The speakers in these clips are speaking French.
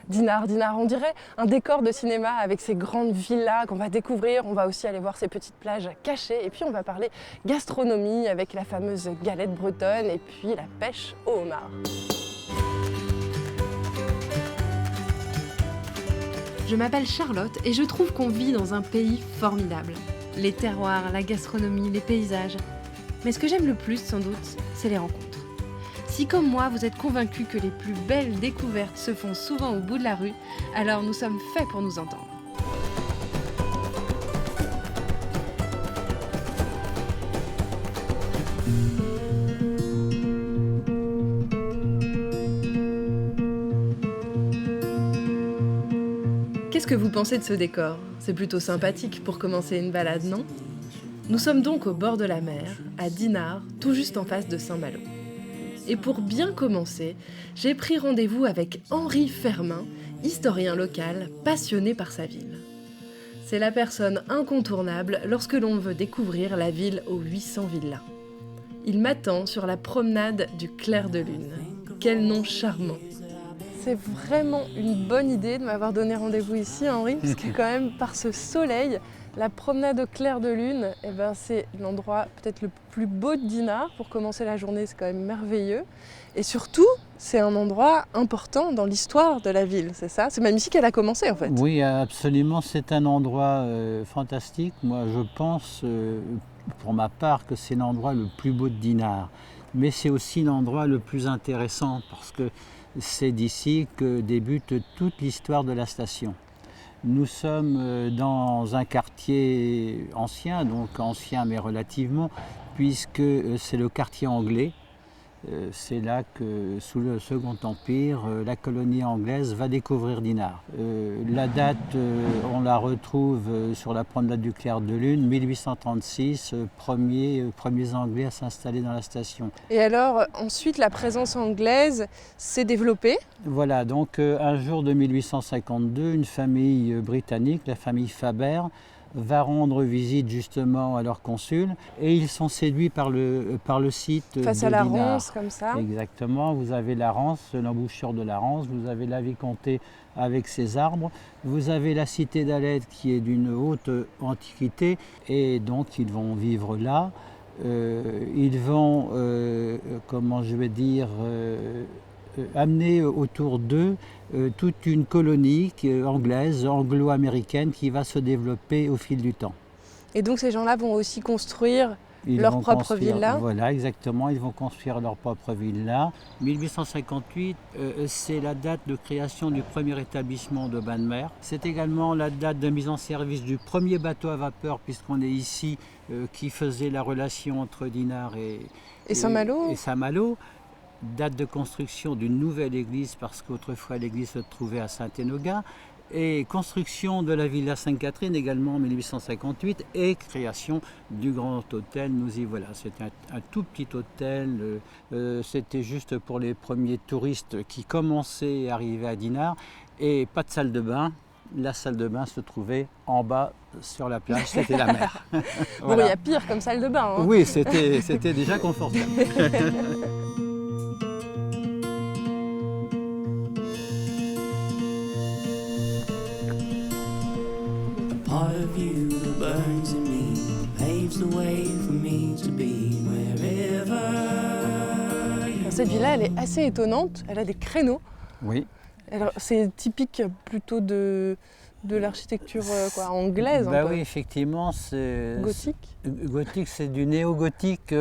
Dinard, on dirait un décor de cinéma avec ces grandes villas qu'on va découvrir. On va aussi aller voir ces petites plages cachées. Et puis on va parler gastronomie avec la fameuse galette bretonne et puis la pêche au homard. Je m'appelle Charlotte et je trouve qu'on vit dans un pays formidable. Les terroirs, la gastronomie, les paysages. Mais ce que j'aime le plus, sans doute, c'est les rencontres. Si comme moi, vous êtes convaincus que les plus belles découvertes se font souvent au bout de la rue, alors nous sommes faits pour nous entendre. Qu'est-ce que vous pensez de ce décor? C'est plutôt sympathique pour commencer une balade, non? Nous sommes donc au bord de la mer, à Dinard, tout juste en face de Saint-Malo. Et pour bien commencer, j'ai pris rendez-vous avec Henri Fermin, historien local, passionné par sa ville. C'est la personne incontournable lorsque l'on veut découvrir la ville aux 800 villas. Il m'attend sur la promenade du Clair de Lune. Quel nom charmant! C'est vraiment une bonne idée de m'avoir donné rendez-vous ici, Henri, parce que quand même, par ce soleil, la promenade au clair de lune, c'est l'endroit peut-être le plus beau de Dinard. Pour commencer la journée, c'est quand même merveilleux. Et surtout, c'est un endroit important dans l'histoire de la ville, c'est ça? C'est même ici qu'elle a commencé, en fait. Oui, absolument, c'est un endroit fantastique. Moi, je pense, pour ma part, que c'est l'endroit le plus beau de Dinard. Mais c'est aussi l'endroit le plus intéressant, parce que c'est d'ici que débute toute l'histoire de la station. Nous sommes dans un quartier ancien, donc ancien mais relativement, puisque c'est le quartier anglais. C'est là que, sous le Second Empire, la colonie anglaise va découvrir Dinard. La date, on la retrouve sur la promenade du Clair de Lune, 1836, premiers Anglais à s'installer dans la station. Et alors, ensuite, la présence anglaise s'est développée. Voilà, donc un jour de 1852, une famille britannique, la famille Faber, va rendre visite justement à leur consul et ils sont séduits par le site face de à la Dinard. Rance, comme ça. Exactement, vous avez la Rance, l'embouchure de la Rance, vous avez la Vicomté avec ses arbres, vous avez la cité d'Aled qui est d'une haute antiquité et donc ils vont vivre là. Ils vont, amener autour d'eux toute une colonie anglaise, anglo-américaine qui va se développer au fil du temps. Et donc ces gens-là vont aussi construire leur propre villa? Voilà, exactement, ils vont construire leur propre villa. 1858, c'est la date de création du premier établissement de bain de mer. C'est également la date de mise en service du premier bateau à vapeur, puisqu'on est ici, qui faisait la relation entre Dinard et Saint-Malo. Date de construction d'une nouvelle église, parce qu'autrefois l'église se trouvait à Saint-Enogat, et construction de la Villa Sainte-Catherine également en 1858, et création du grand hôtel. Nous y voilà, c'était un tout petit hôtel, c'était juste pour les premiers touristes qui commençaient à arriver à Dinard, et pas de salle de bain. La salle de bain se trouvait en bas sur la plage, c'était la mer. Voilà. Bon, il y a pire comme salle de bain. Hein. Oui, c'était déjà confortable. Cette villa, elle est assez étonnante, elle a des créneaux. Oui. Alors, c'est typique plutôt de l'architecture anglaise. Oui, effectivement. Gothique. Gothique, c'est du néo-gothique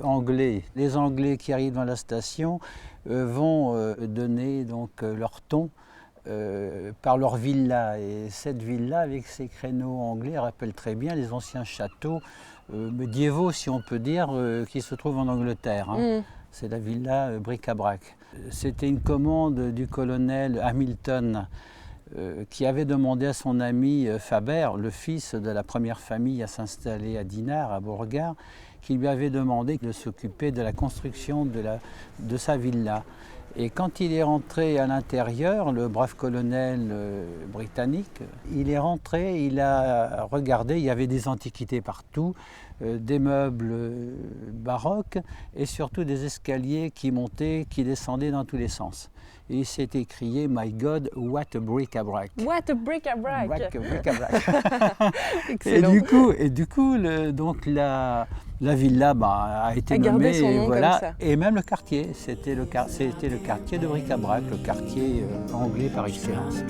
anglais. Les Anglais qui arrivent dans la station vont donner donc leur ton par leur villa. Et cette villa, avec ses créneaux anglais, rappelle très bien les anciens châteaux médiévaux, si on peut dire, qui se trouvent en Angleterre. Hein. C'est la villa bric-à-brac. C'était une commande du colonel Hamilton qui avait demandé à son ami Faber, le fils de la première famille à s'installer à Dinard, à Beauregard, qui lui avait demandé de s'occuper de la construction de sa villa. Et quand il est rentré à l'intérieur, le brave colonel britannique, il est rentré, il a regardé, il y avait des antiquités partout, des meubles baroque et surtout des escaliers qui montaient, qui descendaient dans tous les sens. Et il s'est écrié « My God, what a bric-à-brac ». What a bric-à-brac. Bric-à-brac. Excellent. Et du coup donc la villa a été gardé nommée, son nom voilà, comme ça. et même le quartier, c'était le quartier de Bric-à-brac, le quartier anglais par excellence.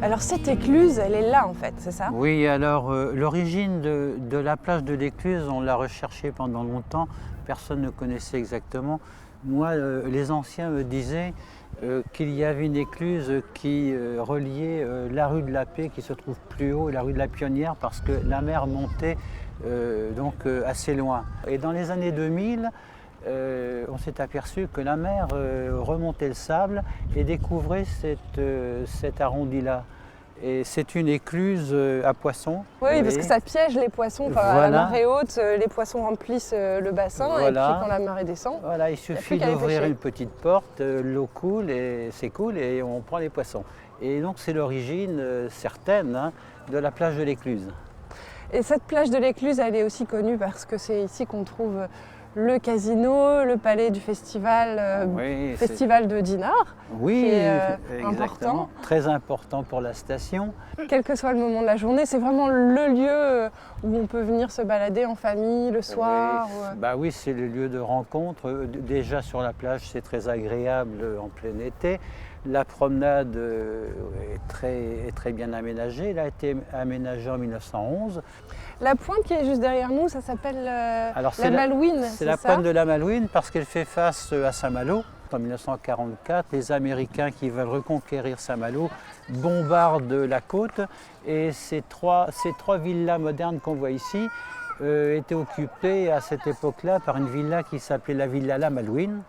Alors cette écluse, elle est là en fait, c'est ça? Oui, alors l'origine de la plage de l'Écluse, on l'a recherchée pendant longtemps, personne ne connaissait exactement. Moi, les anciens me disaient qu'il y avait une écluse qui reliait la rue de la Paix, qui se trouve plus haut, et la rue de la Pionnière, parce que la mer montait assez loin. Et dans les années 2000, on s'est aperçu que la mer remontait le sable et découvrait cet arrondi-là. Et c'est une écluse à poissons. Oui, parce que ça piège les poissons. Enfin, Voilà. À la marée haute, les poissons remplissent le bassin Voilà. et puis quand la marée descend, Voilà, il suffit d'ouvrir une petite porte, l'eau coule et c'est cool et on prend les poissons. Et donc c'est l'origine certaine de la plage de l'Écluse. Et cette plage de l'Écluse, elle est aussi connue parce que c'est ici qu'on trouve le casino, le palais du festival, Oui, festival de Dinard, oui, qui est exactement. important. Très important pour la station. Quel que soit le moment de la journée, c'est vraiment le lieu où on peut venir se balader en famille le soir. Bah oui, c'est le lieu de rencontre. Déjà sur la plage, c'est très agréable en plein été. La promenade est très bien aménagée. Elle a été aménagée en 1911. La pointe qui est juste derrière nous, ça s'appelle la Malouine, c'est la pointe de la Malouine parce qu'elle fait face à Saint-Malo. En 1944, les Américains qui veulent reconquérir Saint-Malo bombardent la côte et ces trois villas modernes qu'on voit ici étaient occupées à cette époque-là par une villa qui s'appelait la Villa La Malouine,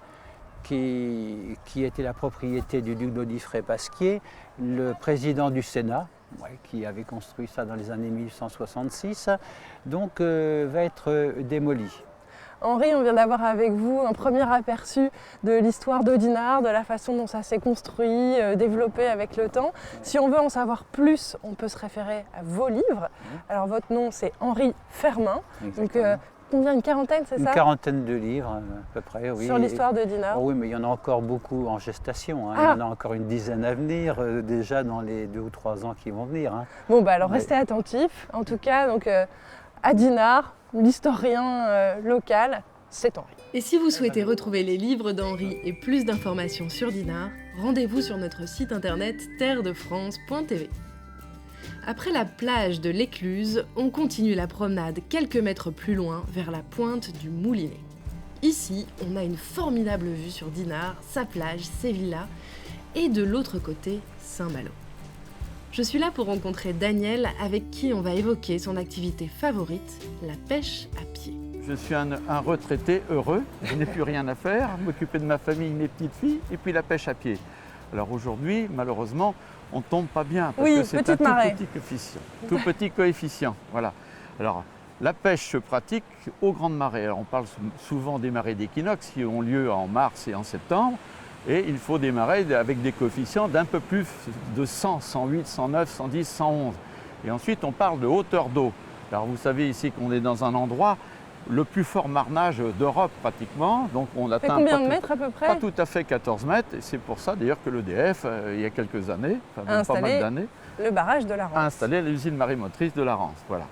qui était la propriété du duc d'Audifray-Pasquier, le président du Sénat, qui avait construit ça dans les années 1866, donc va être démoli. Henri, on vient d'avoir avec vous un premier aperçu de l'histoire de Dinard, de la façon dont ça s'est construit, développé avec le temps. Si on veut en savoir plus, on peut se référer à vos livres. Alors votre nom c'est Henri Fermin, donc combien, une quarantaine, c'est ça? Une quarantaine de livres à peu près, oui. Sur l'histoire de Dinard. Oui, mais il y en a encore beaucoup en gestation. Il y en a encore une dizaine à venir, déjà dans les 2 ou 3 ans qui vont venir. Bon, bah alors restez attentifs. En tout cas, donc, à Dinard, l'historien local, c'est Henri. Et si vous souhaitez retrouver les livres d'Henri et plus d'informations sur Dinard, rendez-vous sur notre site internet terredefrance.tv. Après la plage de l'Écluse, on continue la promenade quelques mètres plus loin vers la pointe du Moulinet. Ici, on a une formidable vue sur Dinard, sa plage, ses villas et de l'autre côté, Saint-Malo. Je suis là pour rencontrer Daniel avec qui on va évoquer son activité favorite, la pêche à pied. Je suis un retraité heureux, je n'ai plus rien à faire, m'occuper de ma famille, mes petites filles et puis la pêche à pied. Alors aujourd'hui, malheureusement, on ne tombe pas bien parce que c'est un tout petit coefficient. Voilà. Alors, la pêche se pratique aux grandes marées. Alors, on parle souvent des marées d'équinoxe qui ont lieu en mars et en septembre. Et il faut des marées avec des coefficients d'un peu plus de 100, 108, 109, 110, 111. Et ensuite, on parle de hauteur d'eau. Alors, vous savez ici qu'on est dans un endroit, le plus fort marnage d'Europe pratiquement. Donc, on atteint combien de mètres à peu près? Pas tout à fait 14 mètres. Et c'est pour ça d'ailleurs que l'EDF, il y a quelques années, enfin pas mal d'années, le barrage de la Rance. A installé l'usine marémotrice de la Rance. Voilà.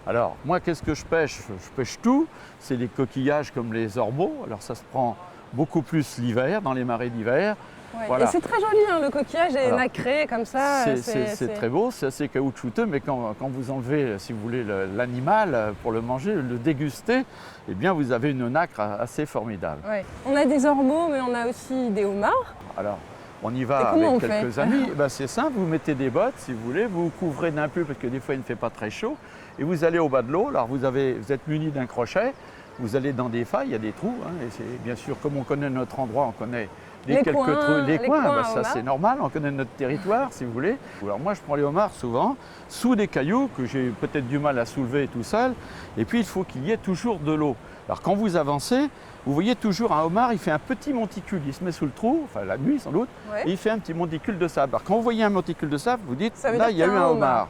Alors, moi, qu'est-ce que je pêche? Je pêche tout. C'est des coquillages comme les ormeaux. Alors, ça se prend beaucoup plus l'hiver, dans les marées d'hiver. Ouais. Voilà. Et c'est très joli, hein, le coquillage est nacré comme ça. C'est très beau, c'est assez caoutchouteux, mais quand vous enlevez, si vous voulez, l'animal pour le manger, le déguster, eh bien vous avez une nacre assez formidable. Ouais. On a des ormeaux, mais on a aussi des homards. Alors, on y va avec quelques amis. Ben, c'est simple, vous mettez des bottes, si vous voulez, vous vous couvrez d'un peu, parce que des fois il ne fait pas très chaud, et vous allez au bas de l'eau. Alors vous êtes muni d'un crochet, vous allez dans des failles, il y a des trous, et c'est bien sûr, comme on connaît notre endroit, on connaît Les coins, ça c'est normal, on connaît notre territoire si vous voulez. Alors moi je prends les homards souvent sous des cailloux que j'ai peut-être du mal à soulever tout seul. Et puis il faut qu'il y ait toujours de l'eau. Alors quand vous avancez, vous voyez toujours un homard, il fait un petit monticule, il se met sous le trou, enfin la nuit sans doute, et il fait un petit monticule de sable. Alors quand vous voyez un monticule de sable, vous dites là il y a eu un homard.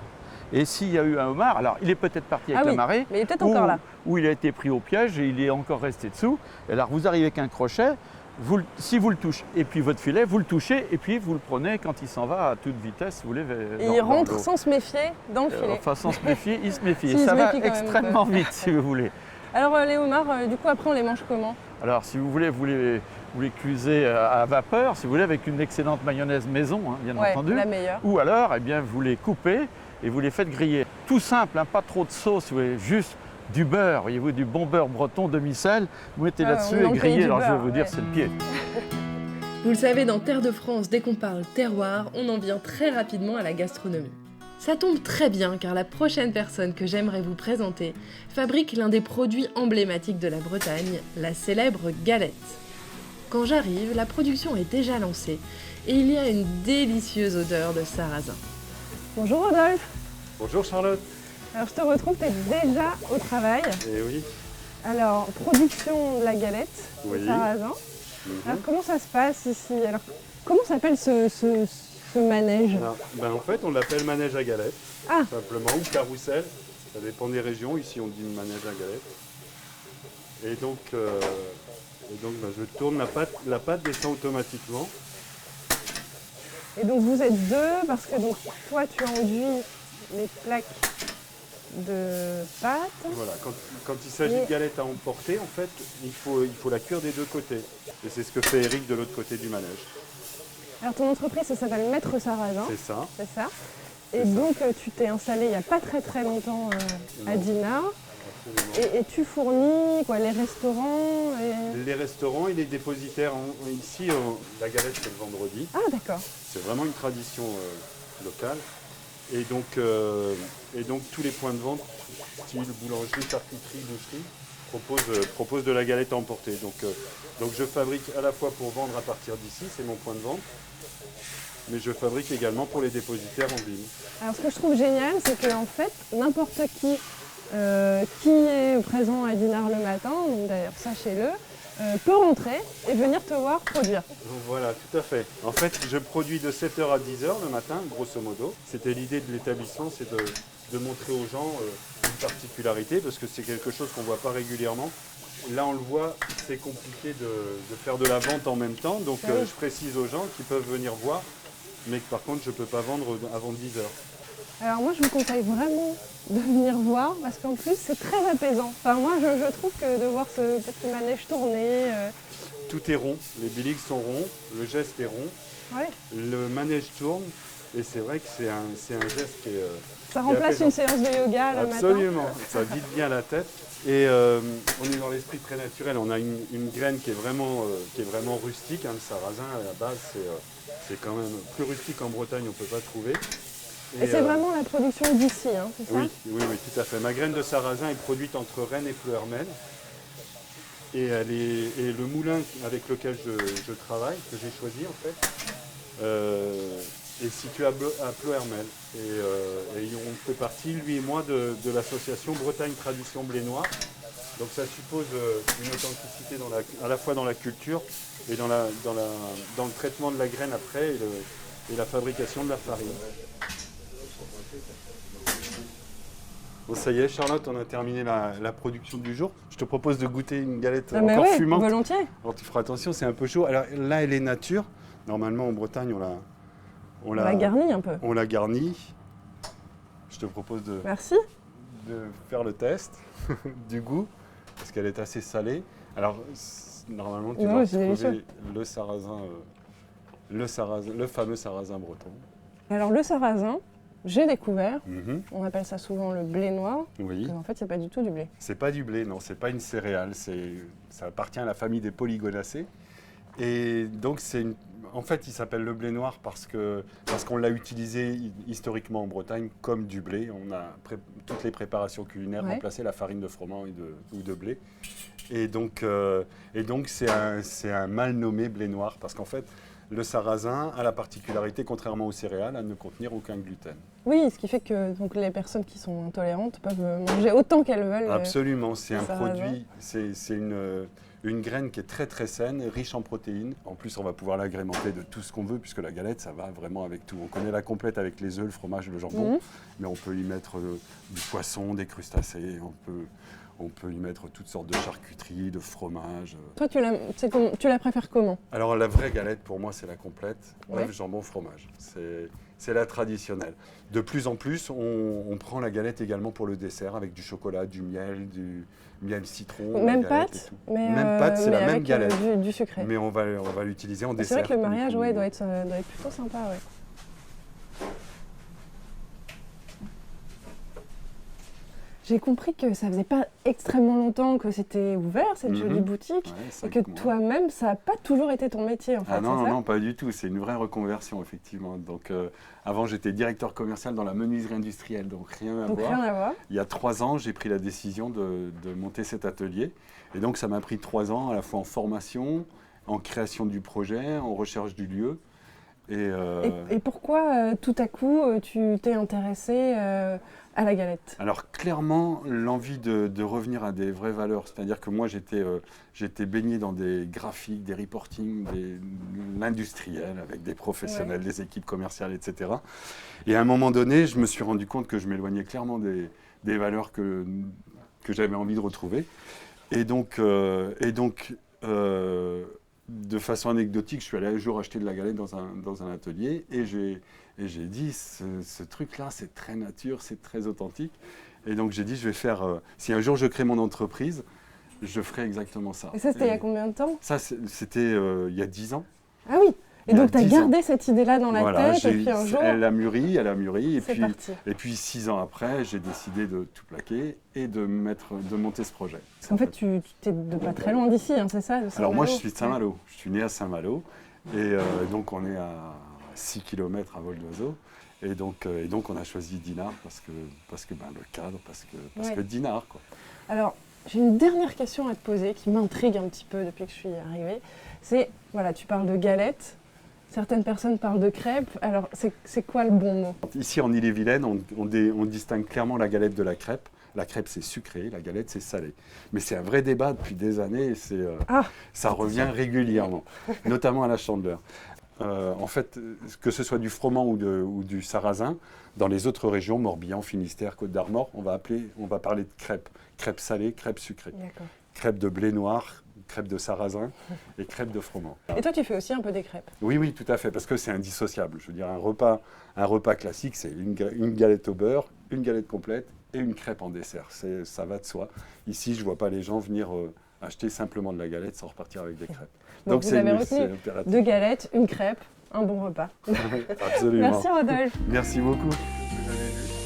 Et s'il y a eu un homard, alors il est peut-être parti avec la marée, mais il est peut-être encore là. Ou il a été pris au piège et il est encore resté dessous. Et alors vous arrivez avec un crochet, si vous le touchez, et puis votre filet, vous le touchez et puis vous le prenez quand il s'en va à toute vitesse, si vous voulez. Et il rentre sans se méfier dans le filet. Enfin sans se méfier, il se méfie. Et ça va extrêmement vite si vous voulez. Alors les homards, du coup après on les mange comment? Alors si vous voulez, vous les cuisez à vapeur, si vous voulez, avec une excellente mayonnaise maison, hein, bien entendu. La meilleure. Ou alors, eh bien, vous les coupez et vous les faites griller. Tout simple, hein, pas trop de sauce, vous voyez, juste du beurre, voyez-vous, du bon beurre breton demi-sel, vous mettez là-dessus et grillez. Alors je vais vous dire, c'est le pied. Vous le savez, dans Terre de France, dès qu'on parle terroir, on en vient très rapidement à la gastronomie. Ça tombe très bien car la prochaine personne que j'aimerais vous présenter fabrique l'un des produits emblématiques de la Bretagne, la célèbre galette. Quand j'arrive, la production est déjà lancée et il y a une délicieuse odeur de sarrasin. Bonjour Rodolphe. Bonjour Charlotte. Alors je te retrouve, tu es déjà au travail. Eh oui. Alors, production de la galette, de sarrasin. Alors comment ça se passe ici? Alors, comment s'appelle ce manège? En fait, on l'appelle manège à galette, tout simplement, ou carrousel. Ça dépend des régions. Ici, on dit manège à galette. Et donc, je tourne la pâte descend automatiquement. Et donc vous êtes deux, parce que donc, toi tu enduis les plaques de pâte. Voilà, quand il s'agit de galette à emporter, en fait, il faut la cuire des deux côtés. Et c'est ce que fait Eric de l'autre côté du manège. Alors ton entreprise, ça s'appelle Maître Sarrasin. C'est ça. C'est ça. Et donc tu t'es installé il n'y a pas très longtemps à Dinard. Et tu fournis quoi, les restaurants Les restaurants et les dépositaires. Ici, la galette, c'est le vendredi. Ah d'accord. C'est vraiment une tradition locale. Et donc tous les points de vente, style boulangerie, charcuterie, boucherie, proposent de la galette à emporter. Donc je fabrique à la fois pour vendre à partir d'ici, c'est mon point de vente, mais je fabrique également pour les dépositaires en ville. Alors ce que je trouve génial, c'est qu'en fait, n'importe qui est présent à Dinard le matin, donc d'ailleurs sachez-le, peut rentrer et venir te voir produire. Voilà, tout à fait. En fait, je produis de 7h à 10h le matin, grosso modo. C'était l'idée de l'établissement, c'est de montrer aux gens une particularité, parce que c'est quelque chose qu'on ne voit pas régulièrement. Là, on le voit, c'est compliqué de faire de la vente en même temps, donc je précise aux gens qu'ils peuvent venir voir, mais que par contre, je ne peux pas vendre avant 10h. Alors moi, je vous conseille vraiment de venir voir, parce qu'en plus, c'est très apaisant. Enfin, moi, je trouve que de voir ce petit manège tourner... Tout est rond, les biliques sont ronds, le geste est rond, le manège tourne, et c'est vrai que c'est un geste qui est... Ça remplace une séance de yoga le matin. Absolument, ça vide bien la tête. Et on est dans l'esprit très naturel, on a une graine qui est vraiment rustique, hein, le sarrasin à la base c'est quand même plus rustique en Bretagne, on ne peut pas trouver. Et c'est vraiment la production d'ici, hein, c'est ça? Oui, tout à fait. Ma graine de sarrasin est produite entre Rennes et Pleuhermel. Et le moulin avec lequel je travaille, que j'ai choisi en fait, est situé à Pleuhermel. Et on fait partie, lui et moi, de l'association Bretagne Tradition Blé Noir. Donc ça suppose une authenticité à la fois dans la culture et dans le traitement de la graine après et la fabrication de la farine. Bon, ça y est, Charlotte, on a terminé la production du jour. Je te propose de goûter une galette encore fumante. Volontiers. Alors tu feras attention, c'est un peu chaud. Alors là, elle est nature. Normalement, en Bretagne, on la garnit un peu. On la garnit. Je te propose de faire le test du goût, parce qu'elle est assez salée. Alors, normalement, tu vas trouver le fameux sarrasin breton. Alors, le sarrasin, j'ai découvert, on appelle ça souvent le blé noir, oui. En fait, c'est pas du tout du blé. C'est pas du blé, non, c'est pas une céréale, ça appartient à la famille des polygonacées. Et donc, en fait, il s'appelle le blé noir parce qu'on l'a utilisé historiquement en Bretagne comme du blé. On a toutes les préparations culinaires remplacé la farine de froment ou de blé. Et donc c'est un mal nommé blé noir parce qu'en fait, le sarrasin a la particularité, contrairement aux céréales, à ne contenir aucun gluten. Oui, ce qui fait que donc, les personnes qui sont intolérantes peuvent manger autant qu'elles veulent. Absolument, c'est un produit, c'est une graine qui est très très saine, riche en protéines. En plus, on va pouvoir l'agrémenter de tout ce qu'on veut, puisque la galette, ça va vraiment avec tout. On connaît la complète avec les œufs, le fromage et le jambon, mais on peut y mettre du poisson, des crustacés, on peut y mettre toutes sortes de charcuteries, de fromages. Toi, tu la préfères comment? Alors, la vraie galette, pour moi, c'est la complète, œufs, jambon, fromage. C'est la traditionnelle. De plus en plus, on prend la galette également pour le dessert, avec du chocolat, du miel citron. Même pâte, même pâte, c'est la même galette. Du sucré. Mais on va l'utiliser en dessert. C'est vrai que le mariage doit être plutôt sympa. Ouais. J'ai compris que ça faisait pas extrêmement longtemps que c'était ouvert, cette jolie boutique, et que toi-même, ça n'a pas toujours été ton métier, en fait. Ah non, pas du tout. C'est une vraie reconversion, effectivement. Donc, avant, j'étais directeur commercial dans la menuiserie industrielle, donc rien à voir. Il y a 3 ans, j'ai pris la décision de monter cet atelier. Et donc, ça m'a pris 3 ans, à la fois en formation, en création du projet, en recherche du lieu. Et pourquoi, tout à coup, tu t'es intéressé à la galette? Alors clairement, l'envie de revenir à des vraies valeurs. C'est-à-dire que moi, j'étais baigné dans des graphiques, des reportings, l'industriel, avec des professionnels, des équipes commerciales, etc. Et à un moment donné, je me suis rendu compte que je m'éloignais clairement des valeurs que j'avais envie de retrouver. Et donc de façon anecdotique, je suis allé un jour acheter de la galette dans un atelier et j'ai dit, ce truc-là, c'est très nature, c'est très authentique. Et donc j'ai dit, je vais faire, si un jour je crée mon entreprise, je ferai exactement ça. Et ça, c'était il y a combien de temps? Ça, c'était il y a 10 ans. Ah oui. Et donc, tu as gardé cette idée-là dans la tête, et puis un jour... Elle a mûri, et puis 6 ans après, j'ai décidé de tout plaquer et de monter ce projet. En fait, tu t'es de pas très loin d'ici, hein, c'est ça? Alors moi, je suis de Saint-Malo. Je suis né à Saint-Malo, et donc on est à 6 km à vol d'oiseau. Et donc on a choisi Dinard parce que le cadre, parce que Dinard, quoi. Alors, j'ai une dernière question à te poser qui m'intrigue un petit peu depuis que je suis arrivée. C'est, voilà, tu parles de galette. Certaines personnes parlent de crêpes. Alors, c'est quoi le bon mot? Ici, en Ille-et-Vilaine, on distingue clairement la galette de la crêpe. La crêpe, c'est sucré, la galette, c'est salé. Mais c'est un vrai débat depuis des années. Ça revient régulièrement, notamment à la Chandeleur. En fait, que ce soit du froment ou du sarrasin, dans les autres régions, Morbihan, Finistère, Côte d'Armor, on va parler de crêpes. Crêpes salées, crêpes sucrées. Crêpes de blé noir, crêpes de sarrasin et crêpes de froment. Et toi, tu fais aussi un peu des crêpes? Oui, tout à fait, parce que c'est indissociable. Je veux dire, un repas classique, c'est une galette au beurre, une galette complète et une crêpe en dessert. Ça va de soi. Ici, je ne vois pas les gens venir acheter simplement de la galette sans repartir avec des crêpes. Donc vous avez retenu 2 galettes, une crêpe, un bon repas. Absolument. Merci Rodolphe. Merci beaucoup.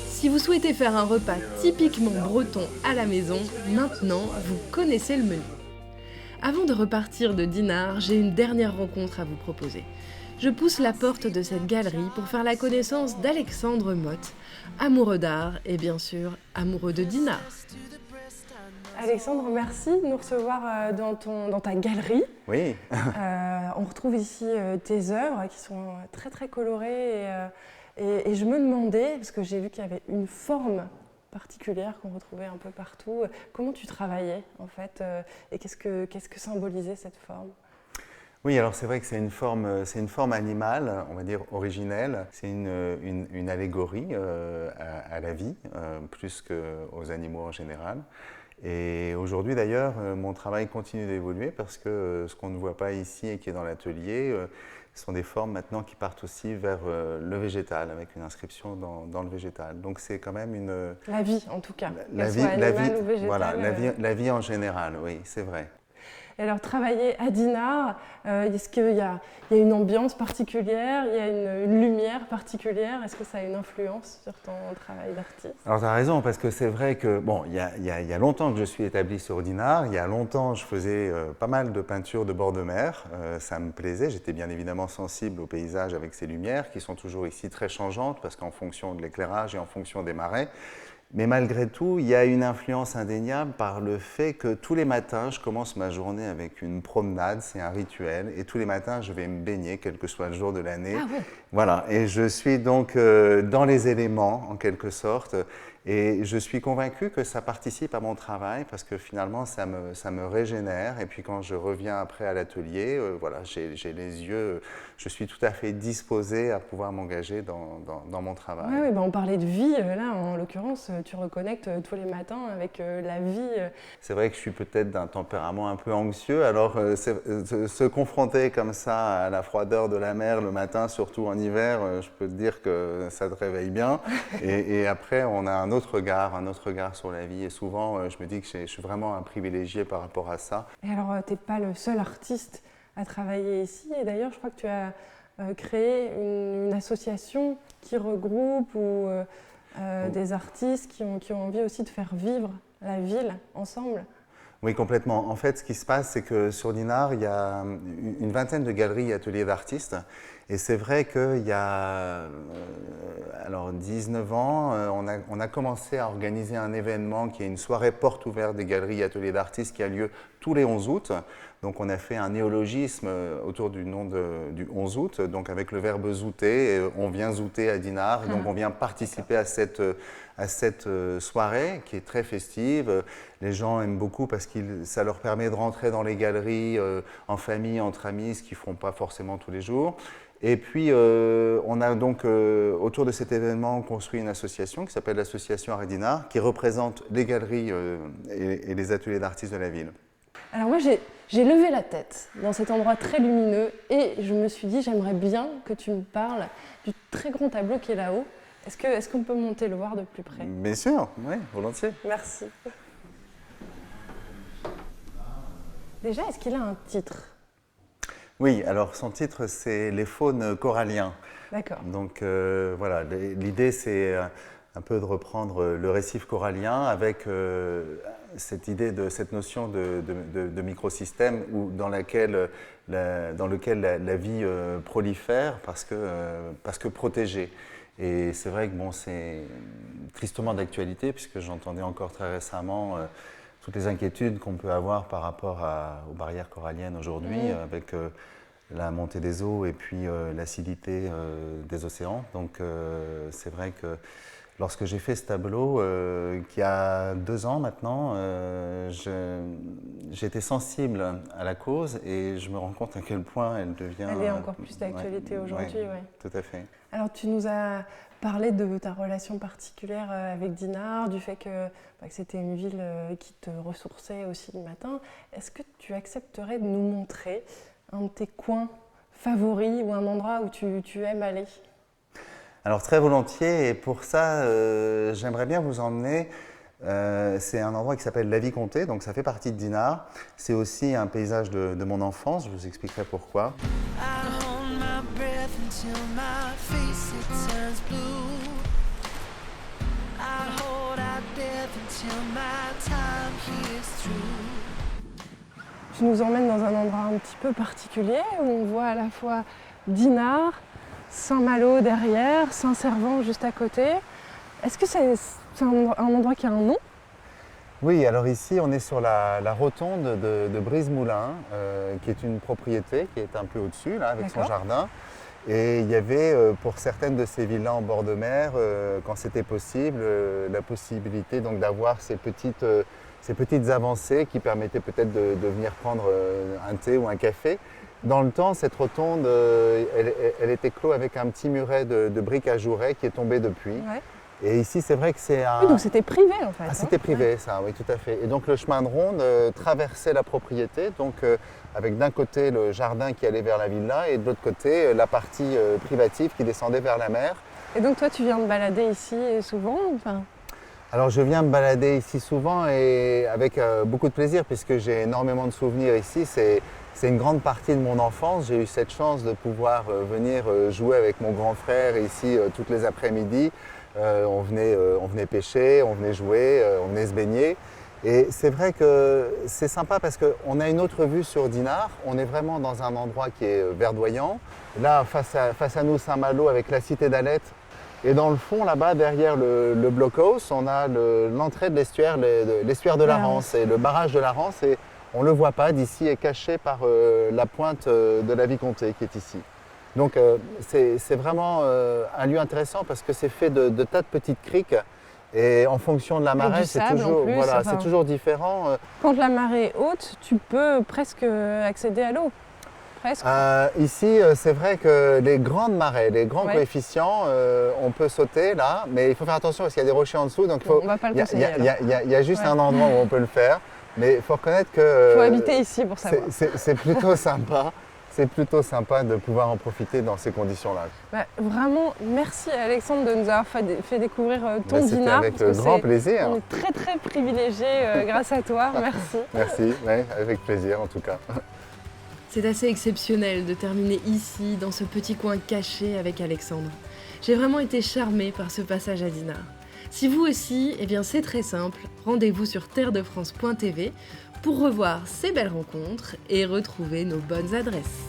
Si vous souhaitez faire un repas typiquement breton à la maison, maintenant, vous connaissez le menu. Avant de repartir de Dinard, j'ai une dernière rencontre à vous proposer. Je pousse la porte de cette galerie pour faire la connaissance d'Alexandre Motte, amoureux d'art et bien sûr amoureux de Dinard. Alexandre, merci de nous recevoir dans ta galerie. Oui. On retrouve ici tes œuvres qui sont très très colorées et je me demandais, parce que j'ai vu qu'il y avait une forme particulière qu'on retrouvait un peu partout, comment tu travaillais en fait et qu'est-ce que symbolisait cette forme? Oui, alors c'est vrai que c'est une forme animale, on va dire originelle. C'est une allégorie à la vie, plus qu'aux animaux en général. Et aujourd'hui d'ailleurs, mon travail continue d'évoluer parce que ce qu'on ne voit pas ici et qui est dans l'atelier, ce sont des formes maintenant qui partent aussi vers le végétal, avec une inscription dans le végétal. Donc c'est quand même une... La vie en tout cas, la vie, soit animale ou végétale. Voilà, la vie en général, oui, c'est vrai. Et alors, travailler à Dinard, est-ce qu'il y a une ambiance particulière, il y a une lumière particulière? Est-ce que ça a une influence sur ton travail d'artiste? Alors tu as raison, parce que c'est vrai que, bon, il y a longtemps que je suis établi sur Dinard, il y a longtemps je faisais pas mal de peintures de bord de mer, ça me plaisait, j'étais bien évidemment sensible au paysage avec ces lumières qui sont toujours ici très changeantes, parce qu'en fonction de l'éclairage et en fonction des marées. Mais malgré tout, il y a une influence indéniable par le fait que tous les matins, je commence ma journée avec une promenade, c'est un rituel, et tous les matins, je vais me baigner, quel que soit le jour de l'année. Ah ouais. Voilà, et je suis donc dans les éléments, en quelque sorte, et je suis convaincu que ça participe à mon travail, parce que finalement, ça me régénère, et puis quand je reviens après à l'atelier, voilà, j'ai les yeux, je suis tout à fait disposé à pouvoir m'engager dans mon travail. Oui, on parlait de vie, là, en l'occurrence, tu reconnectes tous les matins avec la vie. C'est vrai que je suis peut-être d'un tempérament un peu anxieux, alors se confronter comme ça à la froideur de la mer le matin, surtout en hiver, je peux te dire que ça te réveille bien. Et après, on a un autre regard sur la vie. Et souvent, je me dis que je suis vraiment un privilégié par rapport à ça. Et alors, tu n'es pas le seul artiste à travailler ici. Et d'ailleurs, je crois que tu as créé une association qui regroupe des artistes qui ont envie aussi de faire vivre la ville ensemble. Oui, complètement. En fait, ce qui se passe, c'est que sur Dinard, il y a une vingtaine de galeries et ateliers d'artistes. Et c'est vrai qu'il y a 19 ans, on a commencé à organiser un événement qui est une soirée porte ouverte des galeries et ateliers d'artistes qui a lieu tous les 11 août. Donc on a fait un néologisme autour du nom du 11 août, donc avec le verbe zouter. Et on vient zouter à Dinard, donc on vient participer à cette soirée qui est très festive. Les gens aiment beaucoup parce que ça leur permet de rentrer dans les galeries en famille, entre amis, ce qu'ils ne font pas forcément tous les jours. Et puis, on a donc, autour de cet événement, construit une association qui s'appelle l'Association Art Dinard, qui représente les galeries et les ateliers d'artistes de la ville. Alors moi, j'ai levé la tête dans cet endroit très lumineux et je me suis dit, j'aimerais bien que tu me parles du très grand tableau qui est là-haut. Est-ce qu'on peut monter le voir de plus près? Bien sûr, oui, volontiers. Merci. Déjà, est-ce qu'il a un titre? Oui, alors son titre, c'est Les faunes coralliens. D'accord. Donc voilà, l'idée, c'est un peu de reprendre le récif corallien avec cette idée cette notion de microsystème dans lequel la vie prolifère parce que protégée. Et c'est vrai que bon, c'est tristement d'actualité puisque j'entendais encore très récemment toutes les inquiétudes qu'on peut avoir par rapport aux barrières coralliennes aujourd'hui avec la montée des eaux et puis l'acidité des océans. Donc c'est vrai que lorsque j'ai fait ce tableau, qui a 2 ans maintenant, j'étais sensible à la cause et je me rends compte à quel point elle devient... Elle est encore plus d'actualité aujourd'hui, oui. Tout à fait. Alors tu nous as parlé de ta relation particulière avec Dinard, du fait que c'était une ville qui te ressourçait aussi le matin. Est-ce que tu accepterais de nous montrer un de tes coins favoris ou un endroit où tu aimes aller? Alors très volontiers, et pour ça, j'aimerais bien vous emmener. C'est un endroit qui s'appelle La Vicomté, donc ça fait partie de Dinard. C'est aussi un paysage de mon enfance, je vous expliquerai pourquoi. Tu nous emmènes dans un endroit un petit peu particulier où on voit à la fois Dinard, Saint-Malo derrière, Saint-Servant juste à côté. Est-ce que c'est un endroit qui a un nom? Oui, alors ici on est sur la rotonde de Brise-Moulin, qui est une propriété qui est un peu au-dessus, là, avec son jardin. Et il y avait pour certaines de ces villas en bord de mer, quand c'était possible, la possibilité donc d'avoir ces petites avancées qui permettaient peut-être de venir prendre un thé ou un café. Dans le temps, cette rotonde, elle était close avec un petit muret de briques ajourées qui est tombé depuis. Ouais. Et ici, c'est vrai que c'est un... Oui, donc c'était privé en fait. Ah, c'était privé, ça, oui, tout à fait. Et donc le chemin de ronde traversait la propriété, donc avec d'un côté le jardin qui allait vers la villa et de l'autre côté la partie privative qui descendait vers la mer. Et donc toi, tu viens te balader ici souvent, enfin... Alors je viens me balader ici souvent et avec beaucoup de plaisir puisque j'ai énormément de souvenirs ici. C'est une grande partie de mon enfance. J'ai eu cette chance de pouvoir venir jouer avec mon grand frère ici toutes les après-midi. On venait pêcher, on venait jouer, on venait se baigner. Et c'est vrai que c'est sympa parce qu'on a une autre vue sur Dinard. On est vraiment dans un endroit qui est verdoyant. Là, face à nous, Saint-Malo avec la cité d'Alette. Et dans le fond, là-bas, derrière le blockhouse, on a l'entrée de l'estuaire de la Rance et le barrage de la Rance. Et on ne le voit pas d'ici, est caché par la pointe de la Vicomté qui est ici. Donc c'est vraiment un lieu intéressant parce que c'est fait de tas de petites criques. Et en fonction de la marée, c'est toujours différent. Quand la marée est haute, tu peux presque accéder à l'eau. Ici, c'est vrai que les grandes marées, les grands coefficients, on peut sauter là, mais il faut faire attention parce qu'il y a des rochers en dessous. Donc il y a juste un endroit où on peut le faire. Mais il faut reconnaître que... Il faut habiter ici pour savoir. C'est plutôt sympa. C'est plutôt sympa de pouvoir en profiter dans ces conditions-là. Vraiment, merci Alexandre de nous avoir fait découvrir ton Dinard. C'était avec grand plaisir. On est très très privilégiés grâce à toi, merci. Merci, avec plaisir en tout cas. C'est assez exceptionnel de terminer ici, dans ce petit coin caché avec Alexandre. J'ai vraiment été charmée par ce passage à Dinard. Si vous aussi, eh bien c'est très simple, rendez-vous sur terredefrance.tv pour revoir ces belles rencontres et retrouver nos bonnes adresses.